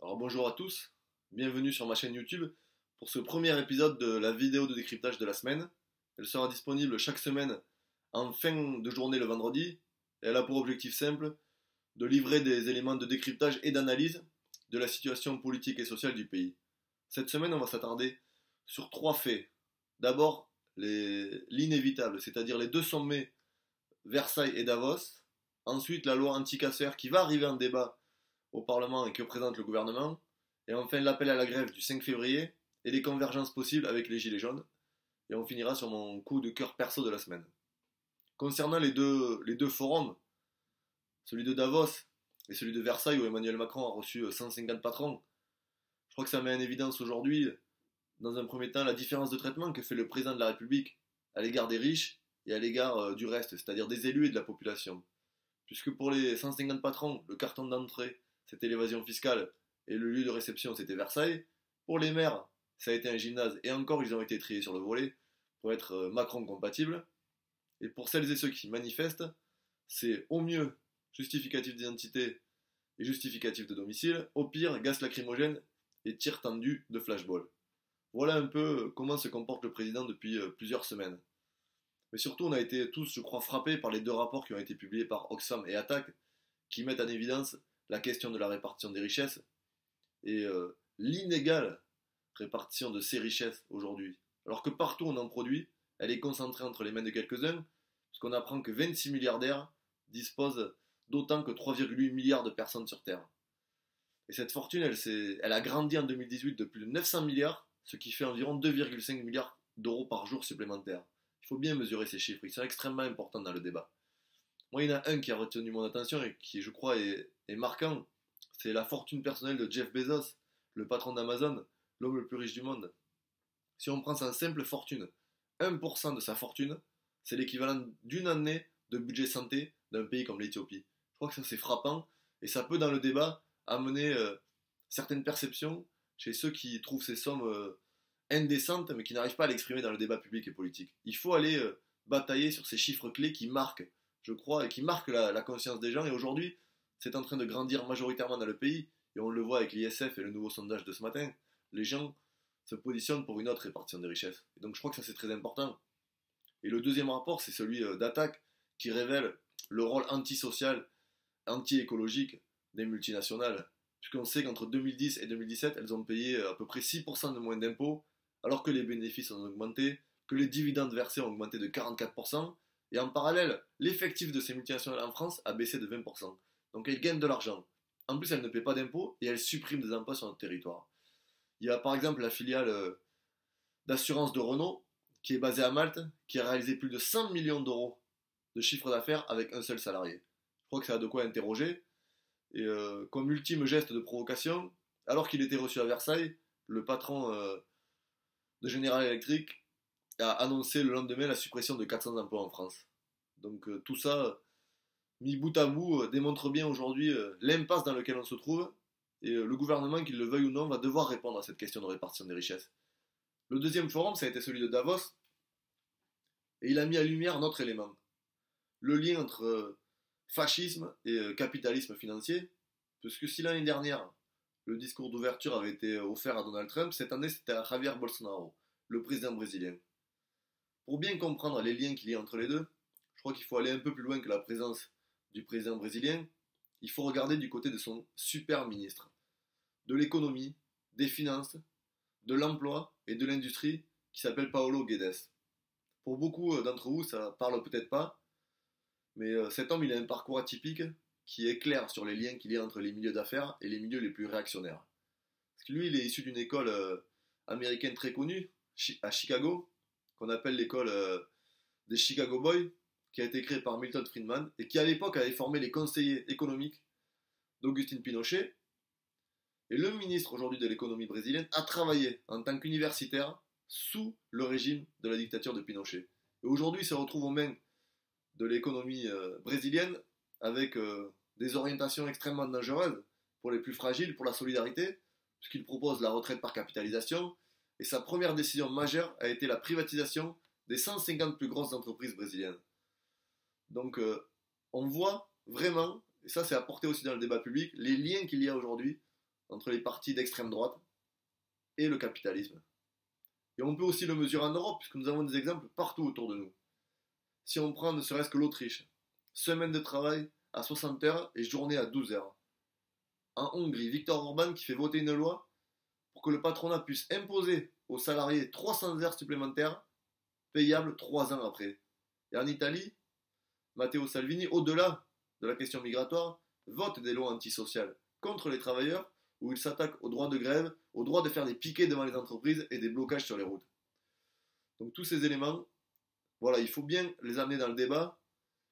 Alors bonjour à tous, bienvenue sur ma chaîne YouTube pour ce premier épisode de la vidéo de décryptage de la semaine. Elle sera disponible chaque semaine en fin de journée le vendredi et elle a pour objectif simple de livrer des éléments de décryptage et d'analyse de la situation politique et sociale du pays. Cette semaine, on va s'attarder sur trois faits. D'abord, l'inévitable, c'est-à-dire les deux sommets Versailles et Davos. Ensuite, la loi anti-casseurs qui va arriver en débat au Parlement et que présente le gouvernement. Et enfin, l'appel à la grève du 5 février et les convergences possibles avec les Gilets jaunes. Et on finira sur mon coup de cœur perso de la semaine. Concernant les deux forums, celui de Davos et celui de Versailles où Emmanuel Macron a reçu 150 patrons, je crois que ça met en évidence aujourd'hui, dans un premier temps, la différence de traitement que fait le président de la République à l'égard des riches et à l'égard du reste, c'est-à-dire des élus et de la population. Puisque pour les 150 patrons, le carton d'entrée, c'était l'évasion fiscale et le lieu de réception, c'était Versailles. Pour les maires, ça a été un gymnase et encore, ils ont été triés sur le volet pour être Macron compatibles. Et pour celles et ceux qui manifestent, c'est au mieux justificatif d'identité et justificatif de domicile, au pire, gaz lacrymogène et tir tendu de flashball. Voilà un peu comment se comporte le président depuis plusieurs semaines. Mais surtout, on a été tous, je crois, frappés par les deux rapports qui ont été publiés par Oxfam et Attac, qui mettent en évidence la question de la répartition des richesses et l'inégale répartition de ces richesses aujourd'hui. Alors que partout on en produit, elle est concentrée entre les mains de quelques-uns, puisqu'on apprend que 26 milliardaires disposent d'autant que 3,8 milliards de personnes sur Terre. Et cette fortune, elle a grandi en 2018 de plus de 900 milliards, ce qui fait environ 2,5 milliards d'euros par jour supplémentaires. Il faut bien mesurer ces chiffres, ils sont extrêmement importants dans le débat. Moi, il y en a un qui a retenu mon attention et qui, je crois, est marquant. C'est la fortune personnelle de Jeff Bezos, le patron d'Amazon, l'homme le plus riche du monde. Si on prend sa simple fortune, 1% de sa fortune, c'est l'équivalent d'une année de budget santé d'un pays comme l'Éthiopie. Je crois que ça, c'est frappant et ça peut, dans le débat, amener certaines perceptions chez ceux qui trouvent ces sommes indécentes mais qui n'arrivent pas à l'exprimer dans le débat public et politique. Il faut aller batailler sur ces chiffres clés qui marquent, je crois, et qui marquent la conscience des gens. Et aujourd'hui, c'est en train de grandir majoritairement dans le pays, et on le voit avec l'ISF et le nouveau sondage de ce matin. Les gens se positionnent pour une autre répartition des richesses. Et donc je crois que ça, c'est très important. Et le deuxième rapport, c'est celui d'Attac, qui révèle le rôle antisocial, anti-écologique des multinationales. Puisqu'on sait qu'entre 2010 et 2017, elles ont payé à peu près 6% de moins d'impôts, alors que les bénéfices ont augmenté, que les dividendes versés ont augmenté de 44%, et en parallèle, l'effectif de ces multinationales en France a baissé de 20%. Donc elles gagnent de l'argent. En plus, elles ne paient pas d'impôts et elles suppriment des emplois sur notre territoire. Il y a par exemple la filiale d'assurance de Renault, qui est basée à Malte, qui a réalisé plus de 100 millions d'euros de chiffre d'affaires avec un seul salarié. Je crois que ça a de quoi interroger. Et comme ultime geste de provocation, alors qu'il était reçu à Versailles, le patron de General Electric a annoncé le lendemain la suppression de 400 emplois en France. Donc tout ça, mis bout à bout, démontre bien aujourd'hui l'impasse dans laquelle on se trouve, et le gouvernement, qu'il le veuille ou non, va devoir répondre à cette question de répartition des richesses. Le deuxième forum, ça a été celui de Davos, et il a mis à lumière un autre élément. Le lien entre fascisme et capitalisme financier, puisque si l'année dernière, le discours d'ouverture avait été offert à Donald Trump, cette année c'était à Javier Bolsonaro, le président brésilien. Pour bien comprendre les liens qu'il y a entre les deux, je crois qu'il faut aller un peu plus loin que la présence du président brésilien. Il faut regarder du côté de son super ministre, de l'économie, des finances, de l'emploi et de l'industrie, qui s'appelle Paulo Guedes. Pour beaucoup d'entre vous, ça parle peut-être pas, mais cet homme, il a un parcours atypique qui est clair sur les liens qu'il y a entre les milieux d'affaires et les milieux les plus réactionnaires. Parce que lui, il est issu d'une école américaine très connue, à Chicago, qu'on appelle l'école des Chicago Boys, qui a été créée par Milton Friedman, et qui à l'époque avait formé les conseillers économiques d'Augustin Pinochet. Et le ministre aujourd'hui de l'économie brésilienne a travaillé en tant qu'universitaire sous le régime de la dictature de Pinochet. Et aujourd'hui, il se retrouve aux mains de l'économie brésilienne avec des orientations extrêmement dangereuses pour les plus fragiles, pour la solidarité, puisqu'il propose la retraite par capitalisation, et sa première décision majeure a été la privatisation des 150 plus grosses entreprises brésiliennes. Donc on voit vraiment, et ça c'est apporté aussi dans le débat public, les liens qu'il y a aujourd'hui entre les partis d'extrême droite et le capitalisme. Et on peut aussi le mesurer en Europe, puisque nous avons des exemples partout autour de nous. Si on prend ne serait-ce que l'Autriche, semaine de travail à 60 heures et journée à 12 heures. En Hongrie, Viktor Orban qui fait voter une loi pour que le patronat puisse imposer aux salariés 300 heures supplémentaires, payables 3 ans après. Et en Italie, Matteo Salvini, au-delà de la question migratoire, vote des lois antisociales contre les travailleurs, où il s'attaque au droit de grève, au droit de faire des piquets devant les entreprises et des blocages sur les routes. Donc tous ces éléments, voilà, il faut bien les amener dans le débat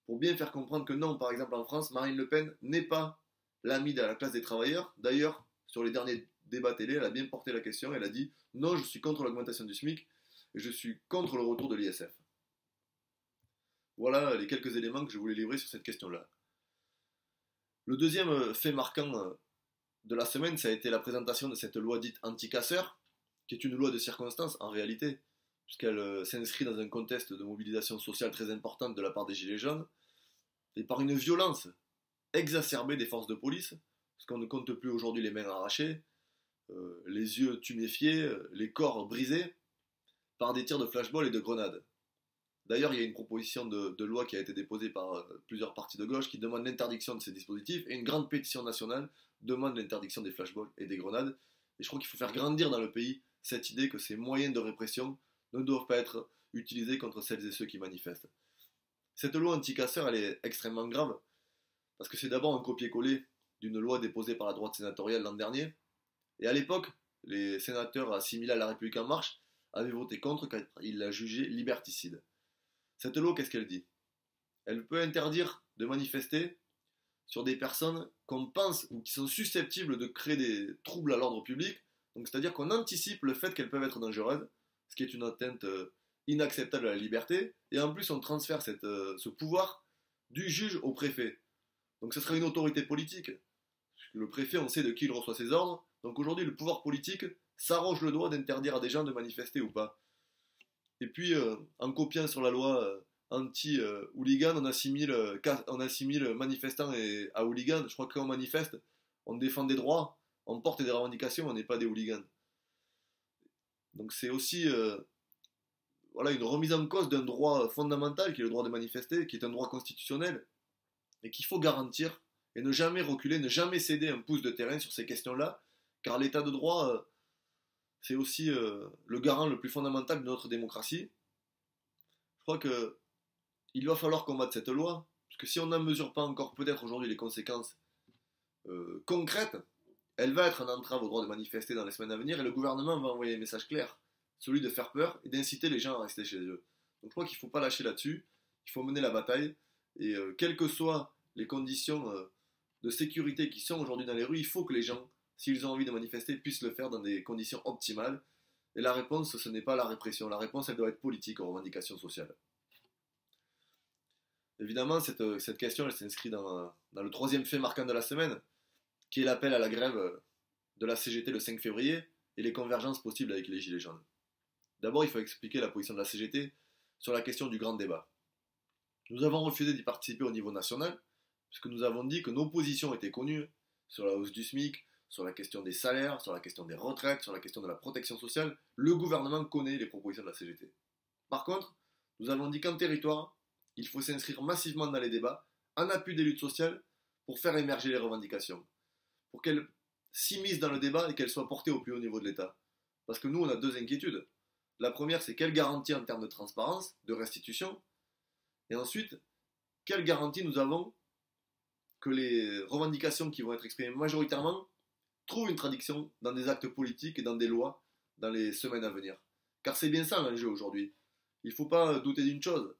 pour bien faire comprendre que non, par exemple en France, Marine Le Pen n'est pas l'amie de la classe des travailleurs. D'ailleurs, sur les derniers débats télé, elle a bien porté la question, elle a dit « Non, je suis contre l'augmentation du SMIC et je suis contre le retour de l'ISF ». Voilà les quelques éléments que je voulais livrer sur cette question-là. Le deuxième fait marquant de la semaine, ça a été la présentation de cette loi dite anti-casseurs, qui est une loi de circonstance en réalité, puisqu'elle s'inscrit dans un contexte de mobilisation sociale très importante de la part des Gilets jaunes, et par une violence exacerbée des forces de police, parce qu'on ne compte plus aujourd'hui les mains arrachées, les yeux tuméfiés, les corps brisés, par des tirs de flashball et de grenades. D'ailleurs, il y a une proposition de loi qui a été déposée par plusieurs partis de gauche qui demande l'interdiction de ces dispositifs, et une grande pétition nationale demande l'interdiction des flashballs et des grenades. Et je crois qu'il faut faire grandir dans le pays cette idée que ces moyens de répression ne doivent pas être utilisés contre celles et ceux qui manifestent. Cette loi anti-casseurs, elle est extrêmement grave, parce que c'est d'abord un copier-coller d'une loi déposée par la droite sénatoriale l'an dernier, et à l'époque, les sénateurs assimilés à La République En Marche avaient voté contre car ils la jugeaient liberticide. Cette loi, qu'est-ce qu'elle dit? Elle peut interdire de manifester sur des personnes qu'on pense ou qui sont susceptibles de créer des troubles à l'ordre public, donc c'est-à-dire qu'on anticipe le fait qu'elles peuvent être dangereuses, ce qui est une atteinte inacceptable à la liberté, et en plus on transfère ce pouvoir du juge au préfet. Donc ce sera une autorité politique. Le préfet, on sait de qui il reçoit ses ordres, donc aujourd'hui le pouvoir politique s'arroge le droit d'interdire à des gens de manifester ou pas. Et puis, en copiant sur la loi anti-hooligan, on assimile manifestants à hooligans. Je crois que quand on manifeste, on défend des droits, on porte des revendications, on n'est pas des hooligans. Donc c'est aussi voilà, une remise en cause d'un droit fondamental qui est le droit de manifester, qui est un droit constitutionnel, et qu'il faut garantir, et ne jamais reculer, ne jamais céder un pouce de terrain sur ces questions-là, car l'état de droit... c'est aussi le garant le plus fondamental de notre démocratie. Je crois qu'il va falloir combattre cette loi, parce que si on n'en mesure pas encore peut-être aujourd'hui les conséquences concrètes, elle va être un entrave au droit de manifester dans les semaines à venir, et le gouvernement va envoyer un message clair, celui de faire peur et d'inciter les gens à rester chez eux. Donc je crois qu'il ne faut pas lâcher là-dessus, il faut mener la bataille, et quelles que soient les conditions de sécurité qui sont aujourd'hui dans les rues, il faut que les gens, s'ils ont envie de manifester, puissent le faire dans des conditions optimales. Et la réponse, ce n'est pas la répression. La réponse, elle doit être politique aux revendications sociales. Évidemment, cette question, elle s'inscrit dans le troisième fait marquant de la semaine, qui est l'appel à la grève de la CGT le 5 février et les convergences possibles avec les Gilets jaunes. D'abord, il faut expliquer la position de la CGT sur la question du grand débat. Nous avons refusé d'y participer au niveau national, puisque nous avons dit que nos positions étaient connues sur la hausse du SMIC, sur la question des salaires, sur la question des retraites, sur la question de la protection sociale. Le gouvernement connaît les propositions de la CGT. Par contre, nous avons dit qu'en territoire, il faut s'inscrire massivement dans les débats, en appui des luttes sociales, pour faire émerger les revendications, pour qu'elles s'immiscent dans le débat et qu'elles soient portées au plus haut niveau de l'État. Parce que nous, on a deux inquiétudes. La première, c'est quelle garantie en termes de transparence, de restitution, et ensuite, quelle garantie nous avons que les revendications qui vont être exprimées majoritairement trouvent une traduction dans des actes politiques et dans des lois dans les semaines à venir. Car c'est bien ça l'enjeu aujourd'hui. Il ne faut pas douter d'une chose.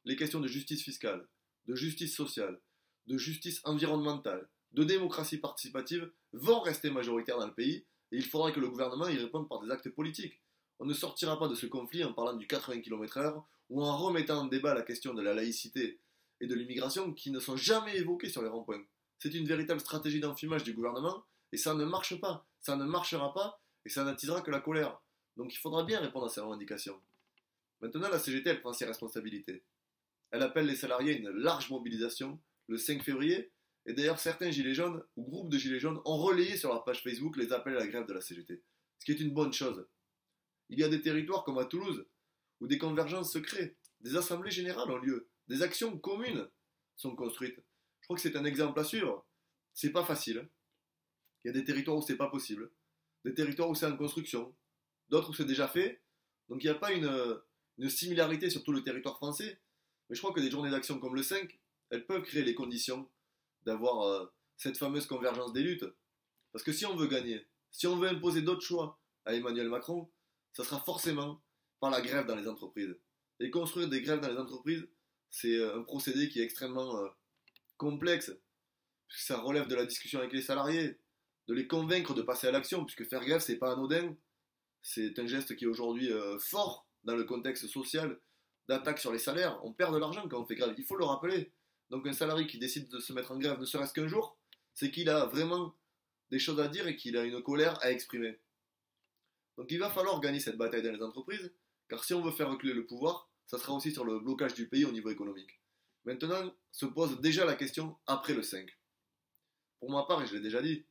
Les questions de justice fiscale, de justice sociale, de justice environnementale, de démocratie participative vont rester majoritaires dans le pays et il faudra que le gouvernement y réponde par des actes politiques. On ne sortira pas de ce conflit en parlant du 80 km/h ou en remettant en débat la question de la laïcité et de l'immigration qui ne sont jamais évoquées sur les ronds-points. C'est une véritable stratégie d'enfumage du gouvernement et ça ne marche pas, ça ne marchera pas et ça n'attisera que la colère. Donc il faudra bien répondre à ces revendications. Maintenant, la CGT, elle prend ses responsabilités. Elle appelle les salariés à une large mobilisation le 5 février Et d'ailleurs, certains gilets jaunes ou groupes de gilets jaunes ont relayé sur leur page Facebook les appels à la grève de la CGT, ce qui est une bonne chose. Il y a des territoires comme à Toulouse où des convergences se créent, des assemblées générales ont lieu, des actions communes sont construites. Je crois que c'est un exemple à suivre. C'est pas facile. Il y a des territoires où c'est pas possible, des territoires où c'est en construction, d'autres où c'est déjà fait. Donc il n'y a pas une similarité sur tout le territoire français. Mais je crois que des journées d'action comme le 5, elles peuvent créer les conditions d'avoir cette fameuse convergence des luttes. Parce que si on veut gagner, si on veut imposer d'autres choix à Emmanuel Macron, ça sera forcément par la grève dans les entreprises. Et construire des grèves dans les entreprises, c'est un procédé qui est extrêmement complexe, puisque ça relève de la discussion avec les salariés, de les convaincre de passer à l'action, puisque faire grève, c'est pas anodin. C'est un geste qui est aujourd'hui fort dans le contexte social d'attaque sur les salaires. On perd de l'argent quand on fait grève, il faut le rappeler. Donc un salarié qui décide de se mettre en grève ne serait-ce qu'un jour, c'est qu'il a vraiment des choses à dire et qu'il a une colère à exprimer. Donc il va falloir gagner cette bataille dans les entreprises, car si on veut faire reculer le pouvoir, ça sera aussi sur le blocage du pays au niveau économique. Maintenant se pose déjà la question après le 5. Pour ma part, et je l'ai déjà dit,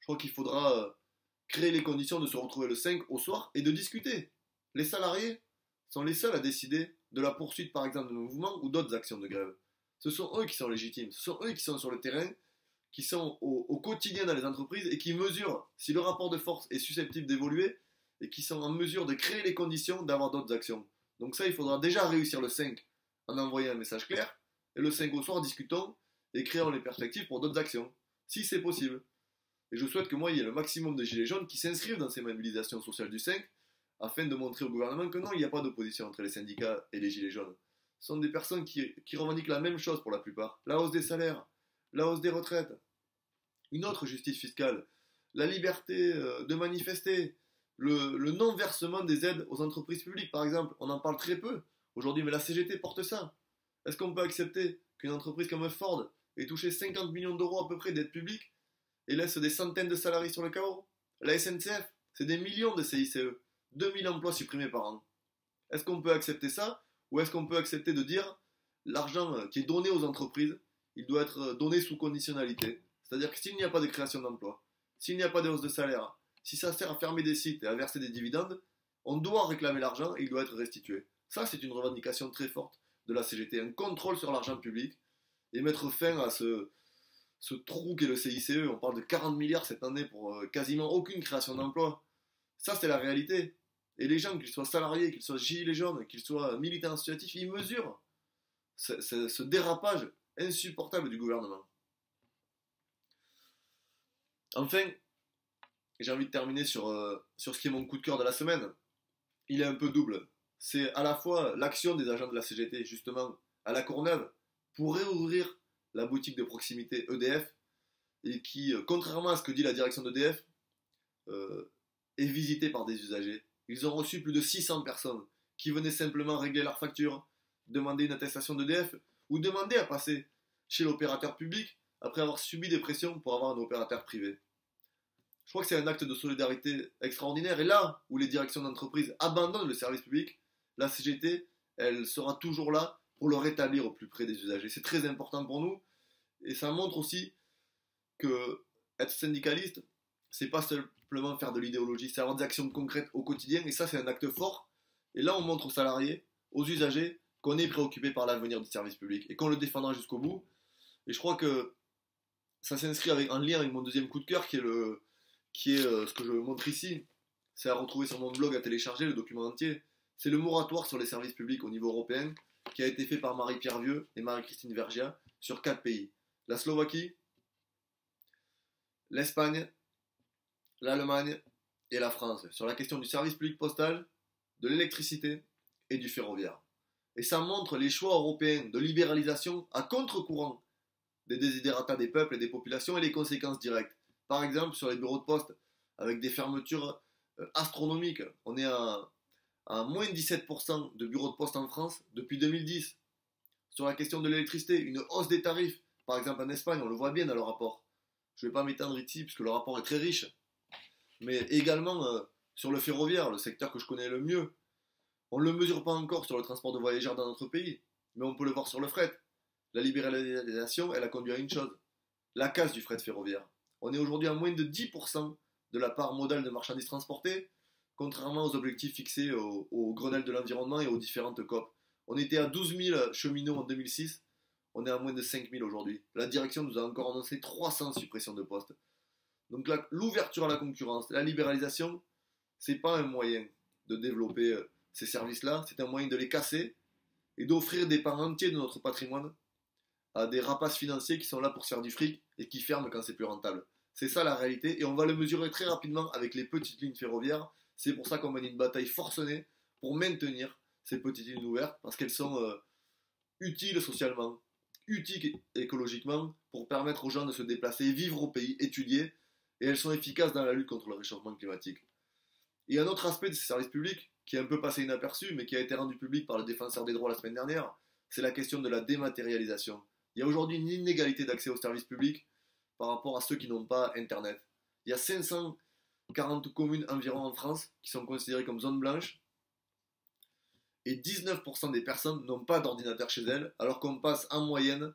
je crois qu'il faudra créer les conditions de se retrouver le 5 au soir et de discuter. Les salariés sont les seuls à décider de la poursuite par exemple de mouvements ou d'autres actions de grève. Ce sont eux qui sont légitimes, ce sont eux qui sont sur le terrain, qui sont au quotidien dans les entreprises et qui mesurent si le rapport de force est susceptible d'évoluer et qui sont en mesure de créer les conditions d'avoir d'autres actions. Donc ça, il faudra déjà réussir le 5 en envoyant un message clair, et le 5 au soir, discutons et créons les perspectives pour d'autres actions, si c'est possible. Et je souhaite que moi, il y ait le maximum de gilets jaunes qui s'inscrivent dans ces mobilisations sociales du 5, afin de montrer au gouvernement que non, il n'y a pas d'opposition entre les syndicats et les gilets jaunes. Ce sont des personnes qui revendiquent la même chose pour la plupart. La hausse des salaires, la hausse des retraites, une autre justice fiscale, la liberté de manifester, le non-versement des aides aux entreprises publiques, par exemple. On en parle très peu aujourd'hui, mais la CGT porte ça. Est-ce qu'on peut accepter qu'une entreprise comme Ford ait touché 50 millions d'euros à peu près d'aides publiques et laisse des centaines de salariés sur le carreau? La SNCF, c'est des millions de CICE, 2000 emplois supprimés par an. Est-ce qu'on peut accepter ça? Ou est-ce qu'on peut accepter de dire l'argent qui est donné aux entreprises, il doit être donné sous conditionnalité? C'est-à-dire que s'il n'y a pas de création d'emplois, s'il n'y a pas de hausse de salaire, si ça sert à fermer des sites et à verser des dividendes, on doit réclamer l'argent et il doit être restitué. Ça, c'est une revendication très forte de la CGT, un contrôle sur l'argent public et mettre fin à ce trou qu'est le CICE. On parle de 40 milliards cette année pour quasiment aucune création d'emplois. Ça, c'est la réalité. Et les gens, qu'ils soient salariés, qu'ils soient gilets jaunes, qu'ils soient militants associatifs, ils mesurent ce dérapage insupportable du gouvernement. Enfin, j'ai envie de terminer sur ce qui est mon coup de cœur de la semaine. Il est un peu double. C'est à la fois l'action des agents de la CGT, justement, à La Courneuve, pour réouvrir la boutique de proximité EDF, et qui, contrairement à ce que dit la direction d'EDF, est visitée par des usagers. Ils ont reçu plus de 600 personnes qui venaient simplement régler leurs factures, demander une attestation d'EDF, ou demander à passer chez l'opérateur public après avoir subi des pressions pour avoir un opérateur privé. Je crois que c'est un acte de solidarité extraordinaire. Et là où les directions d'entreprise abandonnent le service public, la CGT, elle sera toujours là pour le rétablir au plus près des usagers. C'est très important pour nous. Et ça montre aussi que être syndicaliste, c'est pas simplement faire de l'idéologie, c'est avoir des actions concrètes au quotidien. Et ça, c'est un acte fort. Et là, on montre aux salariés, aux usagers, qu'on est préoccupé par l'avenir du service public et qu'on le défendra jusqu'au bout. Et je crois que ça s'inscrit en lien avec mon deuxième coup de cœur, qui est ce que je montre ici. C'est à retrouver sur mon blog, à télécharger le document entier. C'est le moratoire sur les services publics au niveau européen, qui a été fait par Marie-Pierre Vieux et Marie-Christine Vergia sur 4 pays. La Slovaquie, l'Espagne, l'Allemagne et la France, sur la question du service public postal, de l'électricité et du ferroviaire. Et ça montre les choix européens de libéralisation à contre-courant des desiderata des peuples et des populations et les conséquences directes. Par exemple, sur les bureaux de poste, avec des fermetures astronomiques. On est à moins 17% de bureaux de poste en France depuis 2010. Sur la question de l'électricité, une hausse des tarifs. Par exemple, en Espagne, on le voit bien dans le rapport. Je ne vais pas m'étendre ici, puisque le rapport est très riche. Mais également sur le ferroviaire, le secteur que je connais le mieux. On ne le mesure pas encore sur le transport de voyageurs dans notre pays, mais on peut le voir sur le fret. La libéralisation, elle a conduit à une chose. la casse du fret ferroviaire. On est aujourd'hui à moins de 10% de la part modale de marchandises transportées, contrairement aux objectifs fixés au Grenelle de l'environnement et aux différentes COP. On était à 12 000 cheminots en 2006, on est à moins de 5 000 aujourd'hui. La direction nous a encore annoncé 300 suppressions de postes. Donc l'ouverture à la concurrence, la libéralisation, c'est pas un moyen de développer ces services-là, c'est un moyen de les casser et d'offrir des pans entiers de notre patrimoine à des rapaces financiers qui sont là pour se faire du fric et qui ferment quand c'est plus rentable. C'est ça la réalité et on va le mesurer très rapidement avec les petites lignes ferroviaires. C'est pour ça qu'on mène une bataille forcenée pour maintenir ces petites lignes ouvertes parce qu'elles sont utiles socialement, utiles écologiquement pour permettre aux gens de se déplacer, vivre au pays, étudier et elles sont efficaces dans la lutte contre le réchauffement climatique. Et un autre aspect de ces services publics qui est un peu passé inaperçu mais qui a été rendu public par le défenseur des droits la semaine dernière, c'est la question de la dématérialisation. Il y a aujourd'hui une inégalité d'accès aux services publics par rapport à ceux qui n'ont pas Internet. Il y a 540 communes environ en France qui sont considérées comme zones blanches et 19% des personnes n'ont pas d'ordinateur chez elles alors qu'on passe en moyenne,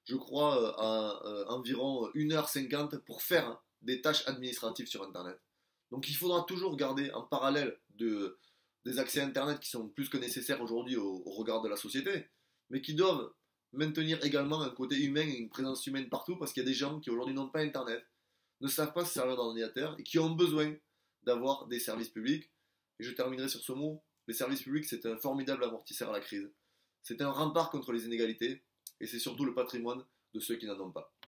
je crois, à environ 1h50 pour faire des tâches administratives sur Internet. Donc il faudra toujours garder en parallèle des accès Internet qui sont plus que nécessaires aujourd'hui au regard de la société, mais qui doivent maintenir également un côté humain et une présence humaine partout parce qu'il y a des gens qui aujourd'hui n'ont pas Internet, ne savent pas se servir d'ordinateur et qui ont besoin d'avoir des services publics. Et je terminerai sur ce mot, les services publics c'est un formidable amortisseur à la crise. C'est un rempart contre les inégalités et c'est surtout le patrimoine de ceux qui n'en ont pas.